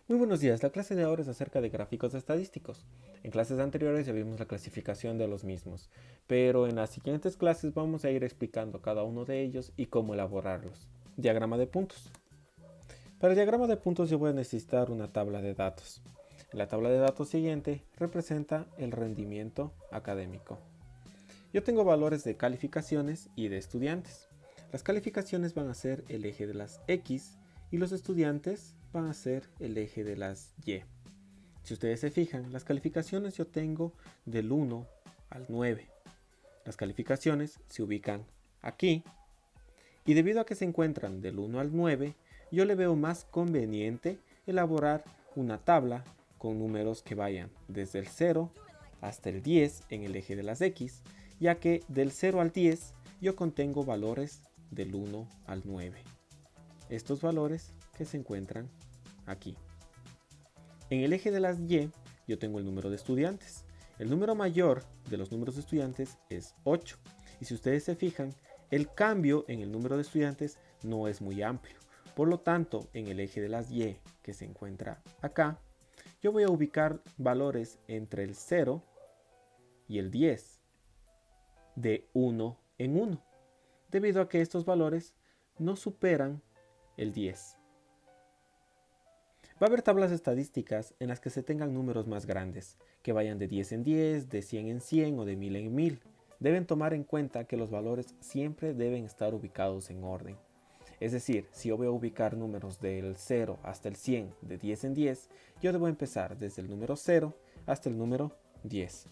Muy buenos días, la clase de ahora es acerca de gráficos estadísticos. En clases anteriores ya vimos la clasificación de los mismos, pero en las siguientes clases vamos a ir explicando cada uno de ellos y cómo elaborarlos. Diagrama de puntos. Para el diagrama de puntos yo voy a necesitar una tabla de datos. La tabla de datos siguiente representa el rendimiento académico. Yo tengo valores de calificaciones y de estudiantes. Las calificaciones van a ser el eje de las X y los estudiantes van a ser el eje de las Y. Si ustedes se fijan, las calificaciones yo tengo del 1 al 9. Las calificaciones se ubican aquí y debido a que se encuentran del 1 al 9, yo le veo más conveniente elaborar una tabla con números que vayan desde el 0 hasta el 10 en el eje de las X, ya que del 0 al 10 yo contengo valores del 1 al 9. Estos valores que se encuentran aquí. En el eje de las Y yo tengo el número de estudiantes. El número mayor de los números de estudiantes es 8. Y si ustedes se fijan, el cambio en el número de estudiantes no es muy amplio. Por lo tanto, en el eje de las Y que se encuentra acá, yo voy a ubicar valores entre el 0 y el 10 de 1 en 1, debido a que estos valores no superan el 10. Va a haber tablas estadísticas en las que se tengan números más grandes, que vayan de 10 en 10, de 100 en 100 o de 1000 en 1000. Deben tomar en cuenta que los valores siempre deben estar ubicados en orden. Es decir, si yo voy a ubicar números del 0 hasta el 100 de 10 en 10, yo debo empezar desde el número 0 hasta el número 10.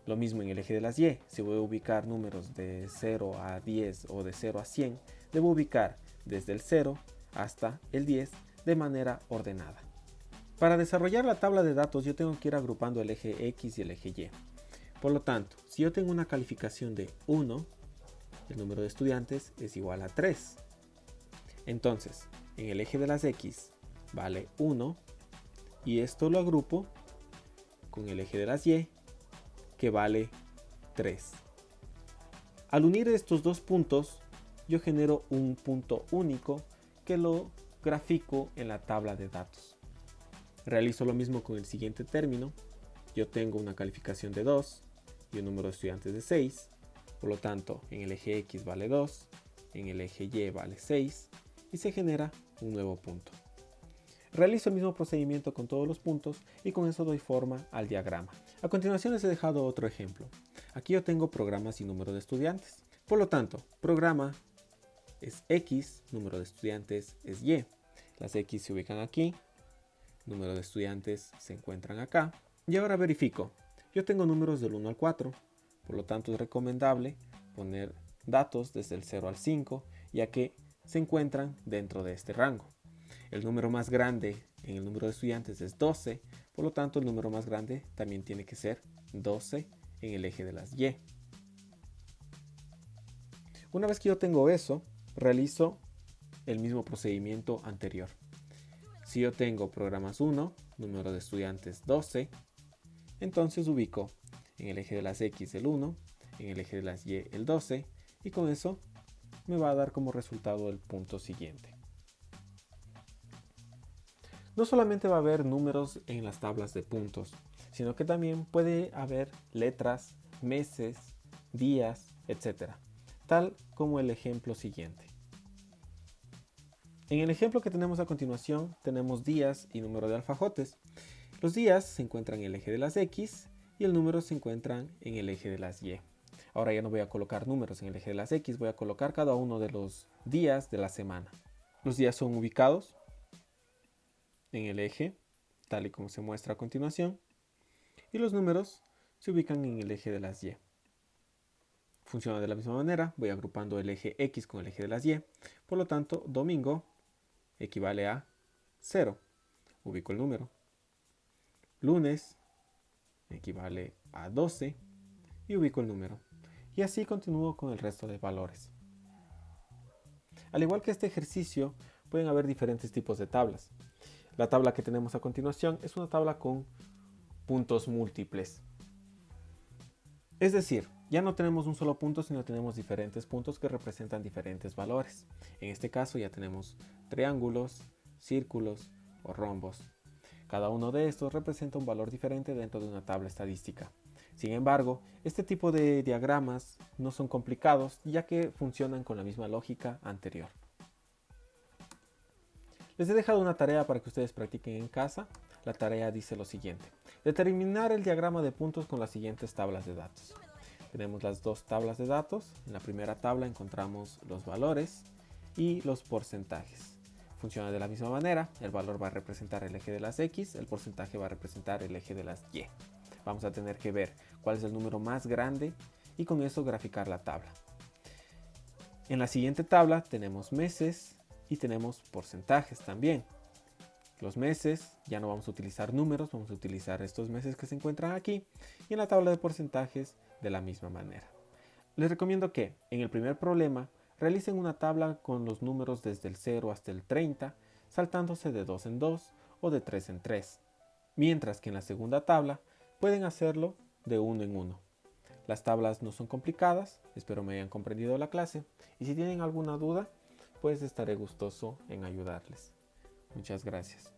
Lo mismo en el eje de las Y, si voy a ubicar números de 0 a 10 o de 0 a 100, debo ubicar desde el 0 hasta el 10 de manera ordenada. Para desarrollar la tabla de datos yo tengo que ir agrupando el eje X y el eje Y. Por lo tanto, si yo tengo una calificación de 1, el número de estudiantes es igual a 3. Entonces, en el eje de las X vale 1 y esto lo agrupo con el eje de las Y que vale 3. Al unir estos dos puntos, yo genero un punto único que lo grafico en la tabla de datos. Realizo lo mismo con el siguiente término. Yo tengo una calificación de 2 y un número de estudiantes de 6. Por lo tanto, en el eje X vale 2, en el eje Y vale 6 y se genera un nuevo punto. Realizo el mismo procedimiento con todos los puntos y con eso doy forma al diagrama. A continuación les he dejado otro ejemplo. Aquí yo tengo programas y número de estudiantes. Por lo tanto, programa es X, número de estudiantes es Y. Las X se ubican aquí, número de estudiantes se encuentran acá. Y ahora verifico. Yo tengo números del 1 al 4, por lo tanto es recomendable poner datos desde el 0 al 5, ya que se encuentran dentro de este rango. El número más grande en el número de estudiantes es 12, por lo tanto el número más grande también tiene que ser 12 en el eje de las Y. Una vez que yo tengo eso, realizo el mismo procedimiento anterior. Si yo tengo programas 1, número de estudiantes 12, entonces ubico en el eje de las X el 1, en el eje de las Y el 12 y con eso me va a dar como resultado el punto siguiente. No solamente va a haber números en las tablas de puntos, sino que también puede haber letras, meses, días, etc. Tal como el ejemplo siguiente. En el ejemplo que tenemos a continuación tenemos días y número de alfajotes. Los días se encuentran en el eje de las X y el número se encuentran en el eje de las Y. Ahora ya no voy a colocar números en el eje de las X, voy a colocar cada uno de los días de la semana. Los días son ubicados en el eje, tal y como se muestra a continuación, y los números se ubican en el eje de las Y. Funciona de la misma manera, voy agrupando el eje X con el eje de las Y, por lo tanto, domingo equivale a 0, ubico el número. Lunes equivale a 12 y ubico el número. Y así continúo con el resto de valores. Al igual que este ejercicio, pueden haber diferentes tipos de tablas. La tabla que tenemos a continuación es una tabla con puntos múltiples. Es decir, ya no tenemos un solo punto, sino tenemos diferentes puntos que representan diferentes valores. En este caso ya tenemos triángulos, círculos o rombos. Cada uno de estos representa un valor diferente dentro de una tabla estadística. Sin embargo, este tipo de diagramas no son complicados ya que funcionan con la misma lógica anterior. Les he dejado una tarea para que ustedes practiquen en casa. La tarea dice lo siguiente: determinar el diagrama de puntos con las siguientes tablas de datos. Tenemos las dos tablas de datos. En la primera tabla encontramos los valores y los porcentajes. Funciona de la misma manera. El valor va a representar el eje de las X, el porcentaje va a representar el eje de las Y. Vamos a tener que ver cuál es el número más grande y con eso graficar la tabla. En la siguiente tabla tenemos meses y tenemos porcentajes también. Los meses, ya no vamos a utilizar números, vamos a utilizar estos meses que se encuentran aquí. Y en la tabla de porcentajes de la misma manera. Les recomiendo que en el primer problema realicen una tabla con los números desde el 0 hasta el 30, saltándose de 2 en 2 o de 3 en 3. Mientras que en la segunda tabla pueden hacerlo de 1 en 1. Las tablas no son complicadas, espero me hayan comprendido la clase y si tienen alguna duda, pues estaré gustoso en ayudarles. Muchas gracias.